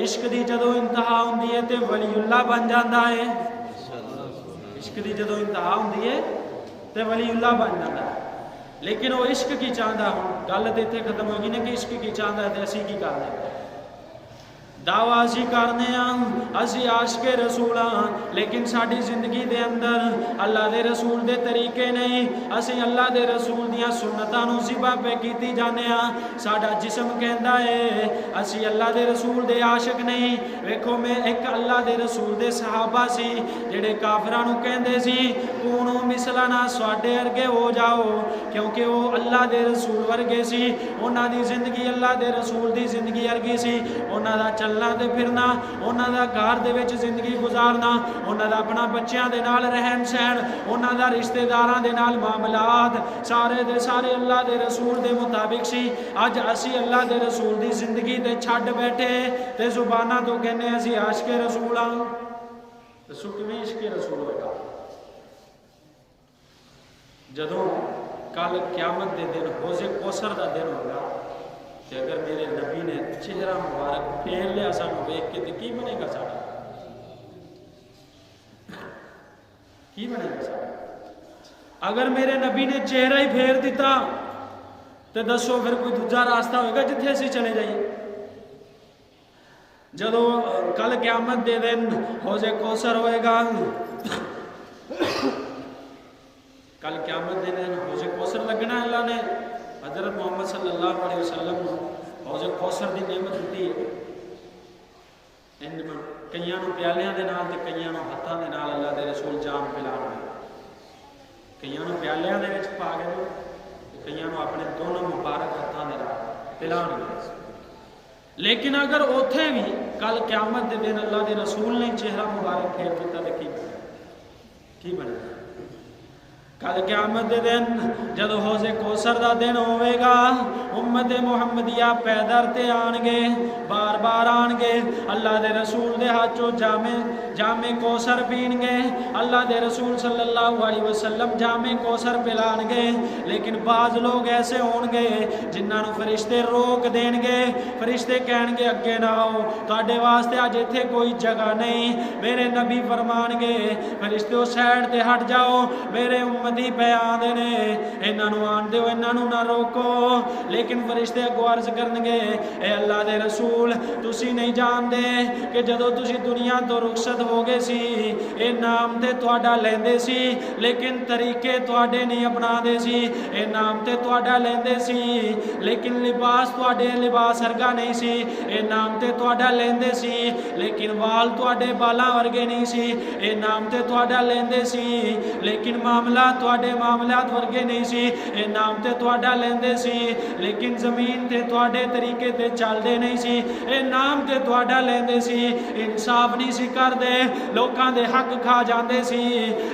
عشق دی جدو انتہا ہوندی ہے تے ولی اللہ بن جاتا ہے. عشق دی جدو انتہا ہوندی ہے تے ولی اللہ بن جاتا ہے. لیکن وہ عشق کی چاہتا ہوں گل تو اتنے ختم ہوگی نا کہ عشق کی چاہتا ہے تو اسی کی کرتے ہیں دعویٰ اسی کرنے ہاں اسی عاشق رسول ہاں لیکن ساری زندگی دے اندر اللہ دے رسول دے طریقے نہیں. اسی اللہ دے رسول دیاں سنتاں نوں ذبح پہ کیتی جانے ہاں. ساڈا جسم کہندا ہے اسی اللہ دے رسول دے عاشق نہیں. ویکھو میں ایک اللہ دے رسول دے صحابہ سی جڑے کافراں نوں کہندے سی کونو مثلنا سواڈے ورگے ہو جاؤ کیونکہ وہ اللہ دے رسول ورگے سی. انہاں دی زندگی اللہ دے رسول دی زندگی ورگی سی. انہاں دا چلنا تے پھرنا انہاں دا گھر دے وچ زندگی گزارنا انہاں دا اپنا بچیاں دے نال رہن سہن انہاں دا رشتہ داراں دے نال معاملات سارے دے سارے اللہ دے رسول دے مطابق سی. اج اسی اللہ دے رسول دی زندگی تے چھڈ بیٹھے تے زباناں تو کہنے اسی عاشق رسول ہاں. دسو کیویں عشق رسول ہوگا جدوں کل قیامت دے دن حوض کوثر دا دن ہوگا کہ اگر میرے نبی نے چہرہ مبارک پھیر لیا سانو ویکھ کے تو کی بنے گا ساڈا کی بنے گا ساڈا اگر میرے نبی نے چہرہ ہی پھیر دیتا تو دسو پھر کوئی دوجا راستہ ہوئے گا جتھے اسی چلے جائیے. جدو کل قیامت دے دن حوض کوثر ہوئے گا کل قیامت دے دن حوض کوثر لگنا اللہ نے حضرت محمد صلی اللہ علیہ وسلم حوض کوثر دی نعمت دیتی ہے. کئیاں نوں پیالیاں دے نال تے کئیاں نوں ہتھاں دے نال اللہ دے رسول جام پلاوے. کئیاں نوں پیالیاں دے وچ پا کے تے کئیاں نوں اپنے دونوں مبارک ہتھاں دے نال پلاوے. لیکن اگر اوتھے بھی کل قیامت دے دن اللہ دے رسول نے چہرہ مبارک پھیر دیتا تے کی بنے گا کل قیامت دے دن جدو حوض کوثر دا دن ہوئے گا امت محمدیہ پیدر تے آن گے بار بار آن گے اللہ دے رسول دے ہاتھوں جامع کوثر پین گے. اللہ دے رسول صلی اللہ علیہ وسلم جامع کوثر پلان گے. لیکن بعض لوگ ایسے ہون گے جنہاں نوں فرشتے روک دین گے. فرشتے کہن گے اگے نہ آؤ تواڈے واسطے اج ایتھے کوئی جگہ نہیں. میرے نبی فرمان گے فرشتو سائڈ تے ہٹ جاؤ میرے امتی پہ آندے نے انہاں نوں آن دیو انہاں نوں نہ روکو. لیکن فرشتے اگوں عرض کرن گے اے اللہ دے رسول تسی نہیں جاندے کہ جدو تسی دنیا تو رخصت ہو گئے سی اے نام تے تواڈا لیندے سی لیکن طریقے تواڈے نہیں اپنا دے سی. اے نام تے تواڈا لیندے سی لیکن لباس تواڈے لباس ورگا نہیں سی. اے نام تے تواڈا لیندے سی لیکن وال تواڈے بالاں ورگے نہیں سی. اے نام تے تواڈا لیندے سی لیکن معاملات تواڈے معاملات ورگے نہیں سی. اے نام تے تواڈا لیندے سی لیکن زمین تے تواڈے طریقے تے چلدے نہیں سی. اے نام تے تواڈا لیندے سی انصاف نہیں سی کردے لوکاں دے حق کھا جاندے سی.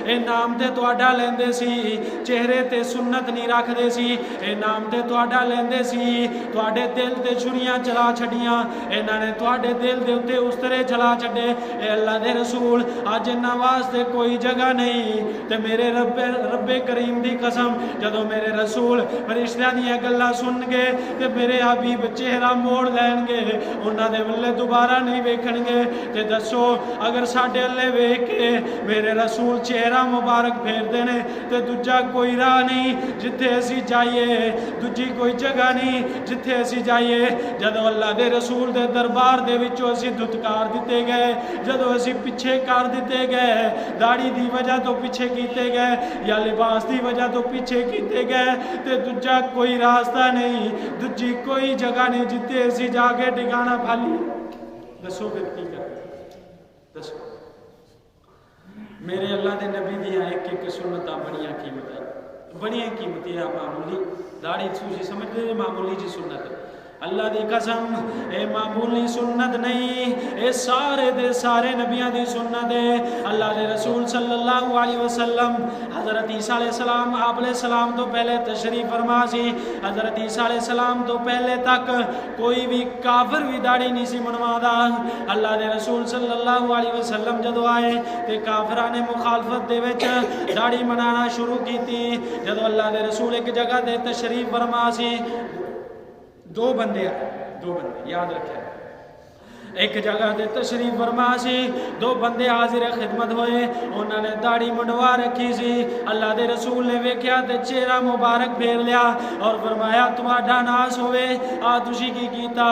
اے نام تے تواڈا لیندے سی چہرے تے سنت نہیں رکھدے سی. اے نام تے تواڈا لیندے سی تواڈے دل تے چھریاں چلا چھڈیاں انہاں نے تواڈے دل دے اوتے استرے چلا چھڈے. اے اللہ دے رسول اج انہاں واسطے کوئی جگہ نہیں تے میرے رب کریم دی قسم جدو میرے رسول فرشتیاں دیاں گلاں سن گے تے میرے حبیب چہرہ موڑ لین گے انہاں دے ولے دوبارہ نہیں ویکھن گے. تے دسو اگر ساڈے ولے ویکھ کے میرے رسول چہرہ مبارک پھیر دے نے تے دوجا کوئی راہ نہیں جتھے اسی جائیے دوجی کوئی جگہ نہیں جتھے اسی جائیے. جدو اللہ دے رسول دے دربار دے وچوں اسی دھتکار دتے گئے جدو اسی پیچھے کر دتے گئے داڑھی دی وجہ تو پیچھے کیتے گئے یا لباس دی وجہ تو پیچھے کیتے گئے تے دوجا کوئی راستہ نہیں دوجی کوئی جگہ نہیں جتھے اسی جا کے ٹھکانہ پھالی. دسو پھر کی کر دسو میرے اللہ دے نبی دیاں ایک ایک سنتاں بڑیاں قیمتی ہے معمولی داڑھی تسی سمجھتے ہیں معمولی جی سنت اللہ دی قسم اے معمولی سنت نہیں، اے سارے دے سارے نبیاں دی سنت ہے۔ اللہ دے رسول صلی اللہ علیہ وسلم حضرت عیسیٰ علیہ السلام آپ علیہ السلام تو پہلے تشریف فرما سی، حضرت عیسیٰ علیہ السلام تو پہلے تک کوئی بھی کافر بھی داڑھی نہیں سی منوا دا۔ اللہ دے رسول صلی اللہ علیہ وسلم جدو آئے تے کافران نے مخالفت دے وچ داڑھی منانا شروع کی تھی۔ جدو اللہ دے رسول ایک جگہ دے تشریف فرما سی، دو بندے یاد رکھیں، ایک جگہ دے تشریف فرما سی، دو بندے حاضر خدمت ہوئے، انہوں نے داڑھی منڈوا رکھی سی۔ اللہ دے رسول نے ویکھیا تے چہرہ مبارک پھیر لیا اور فرمایا تمہارا ناس ہوئے، تسی کی کیتا،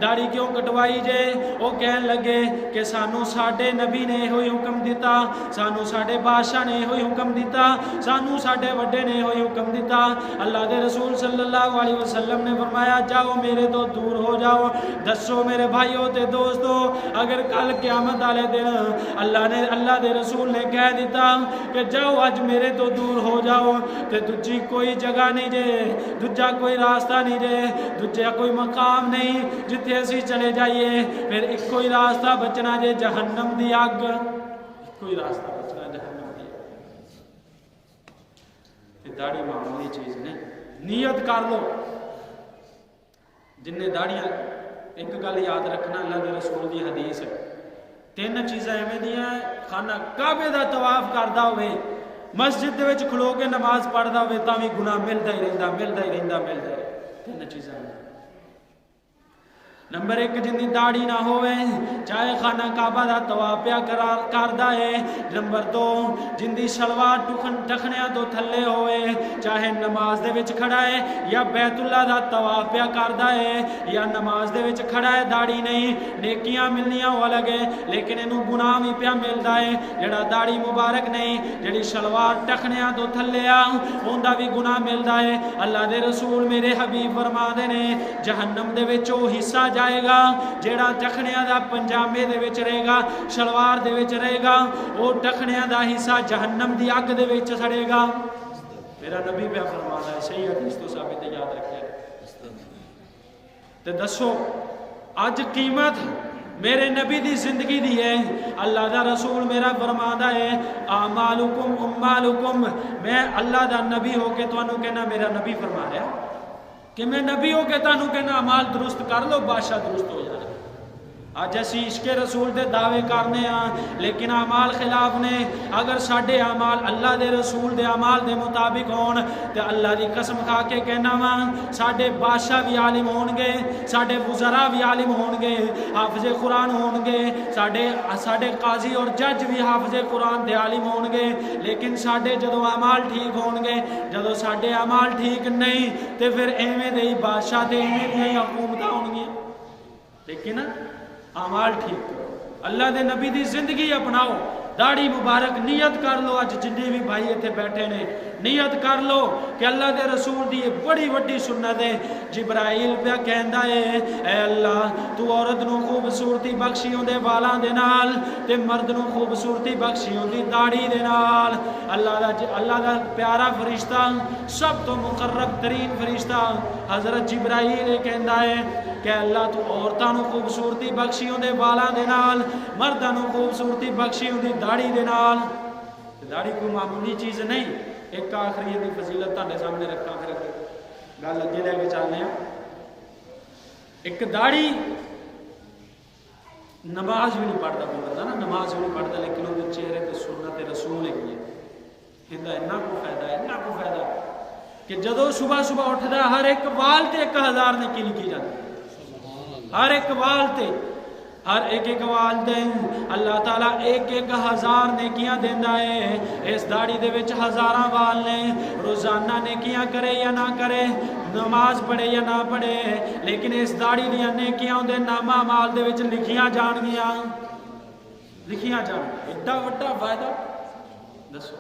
داڑھی کیوں کٹوائی جے؟ وہ کہن لگے کہ سانو ساڈے نبی نے ہوئی حکم دیتا، سانو ساڈے بادشاہ نے ہوئی حکم دیتا، سانو ساڈے وڈے نے ہوئی حکم دیتا۔ اللہ دے رسول صلی اللہ علیہ وسلم نے فرمایا جاؤ میرے تو دور ہو جاؤ۔ دسو میرے بھائیوں تے دوستو، اگر کل قیامت والے دن اللہ دے رسول نے کہہ دیتا کہ جاؤ اج میرے تو دور ہو جاؤ، تے دجی کوئی جگہ نہیں جے، دجا کوئی راستہ نہیں جے، دجا کوئی مقام نہیں جتھے اسی چلے جائیے، پھر ایک کوئی راستہ بچنا جے جہنم دی اگ، کوئی راستہ بچنا جہنم دی اگ۔ داڑھی معمولی چیز نہیں، نیت کر لو۔ جن نے داڑیاں، ایک گل یاد رکھنا اللہ دے رسول دی حدیث ہے، تین چیزاں ایویں دیاں، خانہ کعبے دا طواف کردا ہوئے، مسجد دے وچ کھلو کے نماز پڑھدا ہوئے تاں وی گناہ ملدا ہی رہندا۔ تین چیزاں۔ نمبر ایک جن دی داڑھی نہ ہوئے، چاہے خانہ کعبہ دا طواف پیا کردا ہے۔ نمبر دو جن دی شلوار ٹخنیاں تو تھلے ہوئے، چاہے نماز دے وچ کھڑا ہے یا بیت اللہ دا طواف پیا کردا ہے یا نماز دے وچ کھڑا ہے، داڑھی نہیں، نیکیاں ملنیاں ہو لگے لیکن اینوں گناہ بھی پیا ملدا ہے۔ جڑا داڑھی مبارک نہیں، جڑی شلوار ٹخنیاں تو تھلے آ، اوندا بھی گناہ ملدا ہے۔ اللہ دے رسول میرے حبیب فرما دے نے جہنم دے وچ او حصہ جائے گا جیڑا ٹخنیاں دا پنجامے دے وچ رہے گا، شلوار دے وچ رہے گا، وہ ٹخنیاں دا حصہ جہنم دی اگ دے وچ سڑے گا۔ میرا نبی پہ فرماتا ہے، صحیح حدیث تو ثابت ہے، یاد رکھے۔ تے دسو اج قیمت میرے نبی دی زندگی دی ہے۔ اللہ دا رسول میرا فرماتا ہے اعمالکم امالکم، میں اللہ دا نبی ہو کے تانوں کہنا، میرا نبی فرما رہا کہ میں نبی ہو کے تانوں کہنا اعمال درست کر لو، بادشاہ درست ہو جائے۔ آج اسی عشق رسول دے دعوے کرنے ہاں لیکن اعمال خلاف نے۔ اگر ساڈے اعمال اللہ دے رسول دے اعمال دے مطابق ہون تے اللہ دی قسم کھا کے کہنا وا ساڈے بادشاہ بھی عالم ہون گے، ساڈے وزراء بھی عالم ہون گے، حافظ قرآن ہون گے، ساڈے قاضی اور جج بھی حافظ قرآن دے عالم ہون گے، لیکن ساڈے جدو اعمال ٹھیک ہون گے، جدو ساڈے اعمال ٹھیک نہیں تے پھر ایویں دے بادشاہ تے ایویں دی حکومتاں ہون گیاں۔ لیکن اعمال ٹھیک کرو، اللہ دے نبی دی زندگی اپناؤ، داڑھی مبارک نیت کر لو۔ اج جننے بھی بھائی اتنے بیٹھے نے نیت کر لو کہ اللہ دے رسول دی یہ بڑی وڈی سنت ہے۔ جبرائیل پہ کہندا ہے اے اللہ تو عورت نو خوبصورتی بخشی اون دے والاں دے نال تے مرد نو خوبصورتی بخشی اون دی داڑھی دے نال۔ اللہ دا پیارا فرشتہ، سب تو مقرب ترین فرشتہ حضرت جبرائیل کہندا ہے کہ اللہ تو عورتاں نو خوبصورتی بخشی اون دے والاں دے نال، مرداں نو خوبصورتی بخشی اون دی داڑھی دے نال۔ داڑھی کوئی معمولی چیز نہیں۔ ایک آخری دی فضیلت تہاڈے سامنے رکھاں، پھر گل اگے لے کے چلنے ہیں۔ ایک داڑھی نماز بھی نہیں پڑھتا کوئی بندہ نا، نماز بھی نہیں پڑھتا لیکن وہ چہرے تے سنت رسول ہے ہندا اتنا کو فائدہ ہے کہ جدو صبح صبح اٹھدا ہر ایک وال تے 1000 نیکی لکھی جاتی، ہر ایک وال تے، ہر ایک وال تے اللہ تعالیٰ 1000 نیکیاں دیندا ہے۔ اس داڑھی دے وچ ہزاراں وال نے، روزانہ نیکیاں کرے یا نہ کرے، نماز پڑھے یا نہ پڑھے، لیکن اس داڑھی دیاں نیکیاں دے نامہ اعمال دے وچ لکھیاں جان گیاں، لکھیاں جان۔ ایڈا وڈا فائدہ دسو۔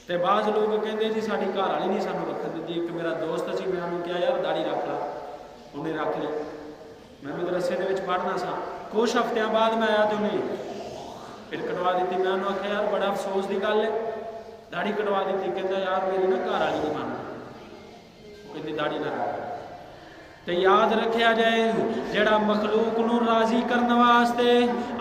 تے بعض لوگ کہندے جی ساڈی گھر والی نہیں سانوں رکھن دیندی۔ ایک میرا دوست سی، میں انہوں کہا یار داڑھی رکھ لا، انہیں رکھ لی۔ میں مدرسے دے وچ پڑھنا سا، کچھ ہفتیاں بعد میں آیا تو انہیں پھر کٹوا دیتی۔ میں انہوں آخیا یار بڑا افسوس دی گل ہے، داڑھی کٹوا دیتی۔ کہتا یار میری نا گھر والی نہیں مانتی، وہ کہتی داڑھی نہ رکھ۔ تو یاد رکھیا جائے جڑا مخلوق نو راضی کرنے واسطے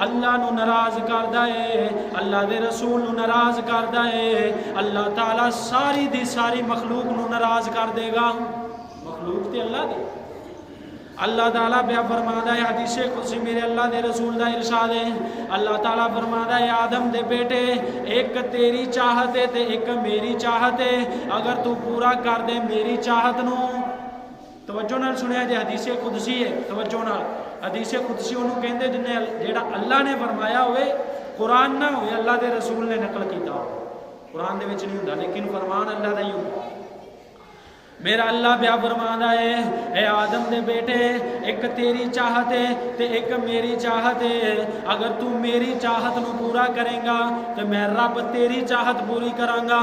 اللہ نو ناراض کردا ہے، اللہ دے رسول نو ناراض کردا ہے، اللہ تعالیٰ ساری دی ساری مخلوق نو ناراض کر دے گا۔ مخلوق تے اللہ دی، اللہ تعالیٰ بیا فرمادا ہے حدیث قدسی میرے اللہ دے رسول دا ارشاد ہے، اللہ تعالیٰ فرمادا ہے آدم دے بیٹے ایک تیری چاہت ہے تے ایک میری چاہت ہے، اگر تو پورا کر دے میری چاہت نو، توجہ نال سنیا جے حدیث قدسی ہے، توجہ نال حدیث قدسی انہوں کہندے جڑا اللہ نے فرمایا ہوئے، قرآن نہ ہوئے اللہ دے رسول نے نقل کیتا ہو، قرآن دے وچ نہیں ہوندا لیکن فرمان اللہ دا ہی ہوندا۔ میرا اللہ بیا فرمانا ہے اے آدم دے بیٹے ایک تیری چاہت ہے تے ایک میری چاہت ہے، اگر تو میری چاہت نو پورا کریں گا تو میں رب تیری چاہت پوری کروں گا،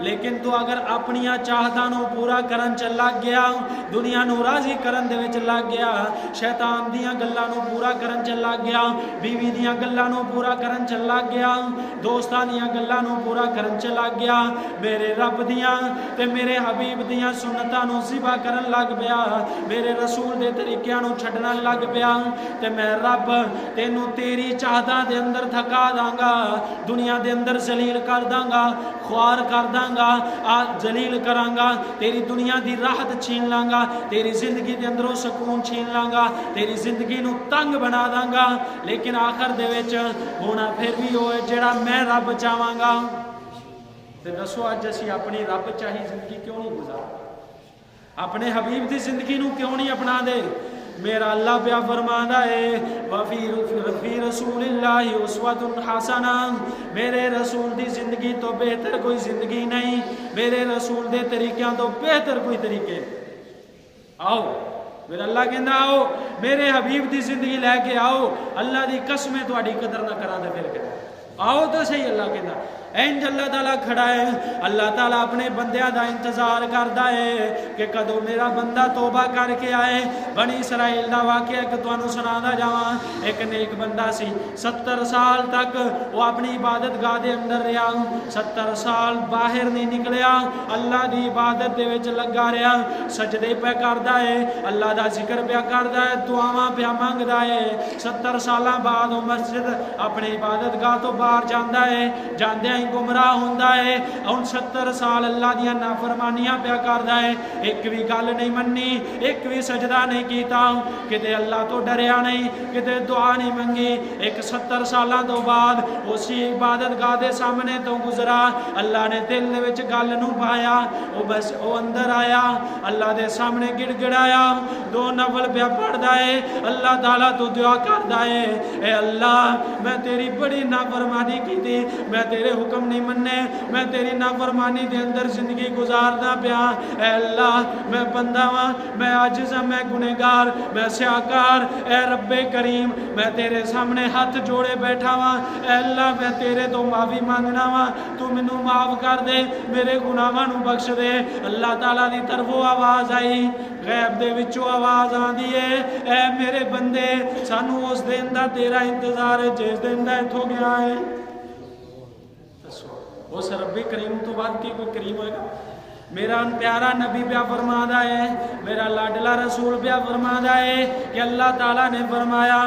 لیکن تو اگر اپنیاں چاہتاں نو پورا کرن چ لگ گیا، دنیا نو راضی کرن دے وچ لگ گیا، شیطان دیاں گلاں نو پورا کرن چ لگ گیا، بیوی دیاں گلاں نو پورا کرن چ لگ گیا، دوستاں دیاں گلاں نو پورا کرن چ لگ گیا، میرے رب دیاں تے میرے حبیب دیاں سنتاں نو ذبح کرن لگ پیا، میرے رسول دے طریقیاں نو چھڈنا لگ پیا، تے میں رب تینوں تیری چاہتاں دے اندر تھکا داں گا، دنیا دے اندر ذلیل کر داں گا، خوار کر داں گا، ذلیل کراں گا، تیری دنیا دی راحت چھین لاں گا، تیری زندگی دے اندروں سکون چھین لاں گا، تیری زندگی نو تنگ بنا داں گا، لیکن آخر دے وچ ہونا پھر بھی ہوئے جڑا میں رب چاہواں گا۔ تے دسو اج اسی اپنی رب چاہی زندگی کیوں نہیں گزار، اپنے حبیب دی زندگی نو کیوں نہیں اپنا دے؟ میرا اللہ پیا فرمانا ہے وفی رسول اللہ اسوۃ حسنہ، میرے رسول دی زندگی تو بہتر کوئی زندگی نہیں، میرے رسول دے طریقیاں تو بہتر کوئی طریقے۔ آؤ میرا اللہ کہندا آؤ میرے حبیب دی زندگی لے کے آؤ، اللہ دی قسمیں تہاڈی قدر نہ کراں تے پھر کہ آؤ تو صحیح۔ اللہ کہندا اینج اللہ تعالیٰ کھڑا ہے، اللہ تعالیٰ اپنے بندیاں دا انتظار کردا ہے کہ کدو میرا بندہ توبہ کر کے آئے۔ بنی اسرائیل دا واقعہ ایک تانوں سنادا جاواں، ایک نیک بندہ سی 70 سال تک وہ اپنی عبادت گاہ دے اندر رہا، 70 سال باہر نہیں نکلیا، اللہ دی عبادت دے وچ لگا رہا، سجدے پہ کردا ہے، اللہ دا ذکر پہ کردا ہے، دعاواں پہ منگدا ہے۔ 70 سالاں بعد وہ مسجد اپنی عبادت گاہ تو باہر جاندا ہے، جاندے گمراہ ہوندا ہے، ان 70 سال اللہ دیاں نافرمانیاں پیا کردا ہے، ایک بھی گل نہیں مننی، ایک بھی سجدہ نہیں کیتا، کتے اللہ تو ڈریا نہیں، کتے دعا نہیں منگی۔ ایک 70 سالاں تو بعد اسی عبادت گاہ دے سامنے تو گزرا، اللہ نے دل دے وچ گل نو پایا، وہ بس وہ اندر آیا، اللہ دے سامنے گڑ گڑایا، 2 نفل پیا پڑھدا ہے، اللہ تعالیٰ تو دعا کردا ہے اے اللہ میں تیری بڑی نافرمانی کیتی، میں تیرے حکم نہیں مننے، میں تیری نافرمانی دے اندر زندگی گزاردا پیا، اے اللہ میں بندہ ہاں، میں عاجز ہاں، میں گنہگار، میں سیاکار، اے رب کریم میں تیرے سامنے ہاتھ جوڑے بیٹھا ہاں، اے اللہ میں تیرے تو معافی مانگنا ہاں، تو مینوں معاف کر دے، میرے گناہاں نوں بخش دے۔ اللہ تعالیٰ دی طرفوں آواز آئی، غیب دے وچوں آواز آندی ہے اے میرے بندے سانوں اس دن دا تیرا انتظار ہے جس دن دا اتھوں گیا ہے۔ اس رب کریم تو بعد کی کوئی کریم ہوئے گا؟ میرا پیارا نبی پیا فرمادا ہے، میرا لاڈلا رسول پیا فرمادا ہے کہ اللہ تعالیٰ نے فرمایا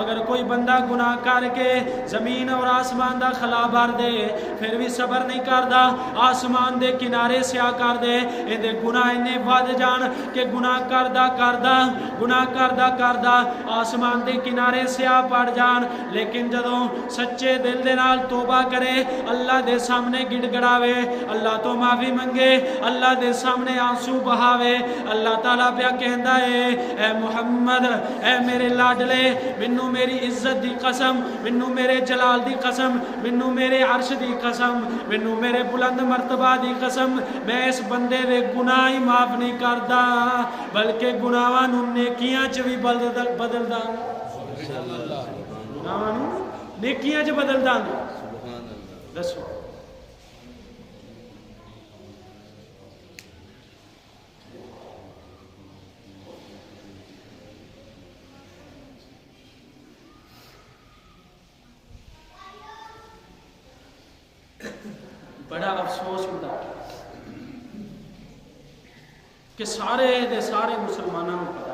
اگر کوئی بندہ گناہ کر کے زمین اور آسمان دا خلا بھر دے پھر بھی صبر نہیں کردا، آسمان دے کنارے سیاہ کر دے، اے دے گناہ انہیں ود جان کہ گناہ کردا کردا آسمان دے کنارے سیاہ پڑ جان، لیکن جدوں سچے دل دے نال توبہ کرے، اللہ دے سامنے گڑ گڑاوے، اللہ تو معافی منگے، اللہ دے سامنے آنسو بہاوے، اللہ تعالیٰ پیا کہندا ہے اے محمد اے میرے لاڈلے منو میری عزت دی قسم، منو میرے جلال دی قسم، منو میرے عرش دی قسم، منو میرے بلند مرتبہ دی قسم، میں اس بندے دے گناہ ہی معاف نہیں کردا بلکہ گناہاں نوں نیکیاں چ بھی بدل داں، گناہاں نوں نیکیاں چ بدل داں۔ دسو بڑا افسوس ہوتا کہ سارے دے سارے مسلمانوں کو پتا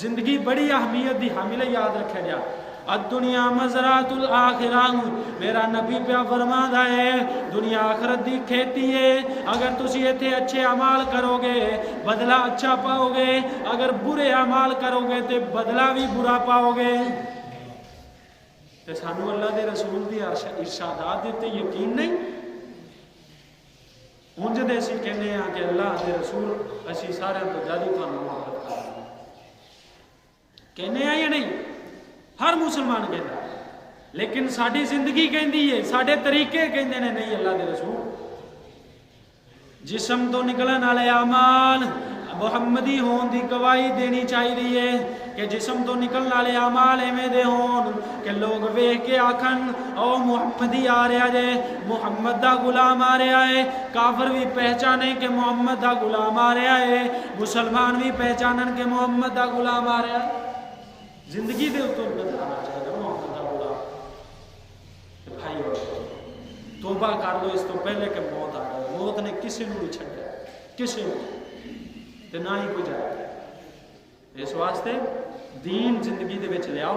زندگی بڑی اہمیت دی حامل ہے، یاد رکھے جا الدنیا مزرعۃ الاخرہ، میرا نبی پیا فرماتا ہے دنیا آخرت دی کھیتی ہے، اگر تسی ایتھے اچھے اعمال کرو گے بدلہ اچھا پاؤ گے، اگر برے اعمال کرو گے تے بدلہ بھی برا پاؤ گے۔ تے سانو اللہ دے رسول دی ارشادات تے یقین نہیں؟ ہن جدے اسی کہنے ہاں کہ اللہ دے رسول اسی سارے تو زیادہ تھانوں محبت کرتے ہیں، کہنے ہیں یا نہیں؟ ہر مسلمان کہتا ہے، لیکن ساری زندگی کہندی ہے، سارے طریقے کہندے نے نہیں اللہ دے رسول۔ جسم تو نکلن والے اعمال محمدی ہون دی گواہی دینی چاہیے کہ جسم تو نکلن والے اعمال ایویں دے ہون کہ لوگ ویکھ کے آکھن او محمدی آ رہا جے، محمد دا غلام آ رہا ہے، کافر بھی پہچانے کہ محمد دا غلام آ رہا ہے، مسلمان بھی پہچانن کہ محمد دا غلام آ رہا ہے۔ زندگی دے اتوں بتانا چاہیے محمد دا غلام۔ بھائی توبہ کر لو اس تو پہلے کہ موت آ جائے، موت نے کسی نو نہیں چھڈیا، کسی نو تے نہ ہی کوئی جائے۔ اس واسطے دین زندگی دے وچ لیاؤ،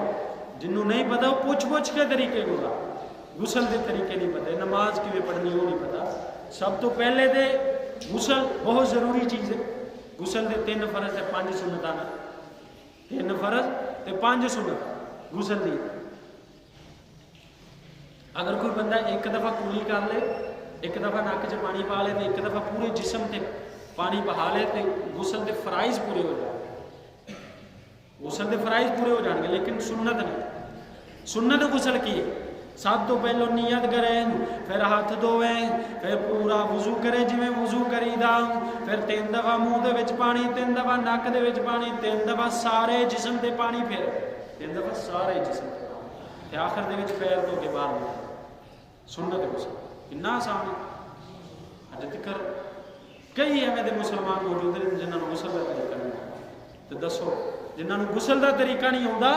جنوں نہیں پتا وہ پوچھ کے طریقے گزار، غسل دے طریقے نہیں پتے، نماز کیویں پڑھنی وہ نہیں پتا۔ سب تو پہلے تے غسل بہت ضروری چیز ہے، غسل دے 3 فرض تے 5 سنتاں، 3 فرض تے 5 سنت غسل دی۔ اگر کوئی بندہ ایک دفعہ کلی کر لے، ایک دفعہ نک چ پانی پا لے، ایک دفعہ پورے جسم تے پانی بہا لے تے غسل دے فرائض پورے ہو جائیں، غسل دے فرائض پورے ہو جان گے۔ لیکن سنت نہیں، سنت غسل کی ہے سب تو پہلو نیت کریں، پھر ہاتھ دھویں، پھر پورا وضو کرے جویں وضو کریدا، پھر 3 دفعہ منہ دے وچ پانی، 3 دفعہ نک دے وچ پانی، 3 دفعہ سارے جسم تے پانی، پھر 3 دفعہ سارے جسم تے پانی، تے آخر دے وچ پیر دھو کے باہر نکل۔ سنت غسل کنا آسان ہے۔ اج تک کئی ایویں دے مسلمان موجود ہیں جنہاں نوں غسل دا طریقہ نہیں آتا، تے دسو جنہاں نوں غسل دا طریقہ نہیں آتا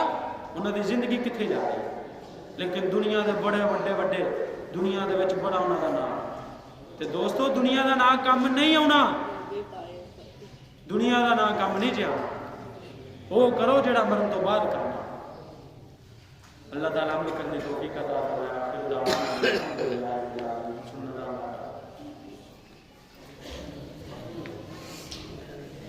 انہاں دی زندگی کتھے جا رہی ہے؟ لیکن دنیا دے بڑے وڈے دنیا دے وچ بڑا انہاں دا نام، تے دوستو دنیا دا نام کم نہیں آنا، دنیا دا نام کم نہیں جانا، وہ کرو جڑا مرن تو بعد کرنا۔ اللہ تعالیٰ عمل کرنے توفیق عطا فرمائے۔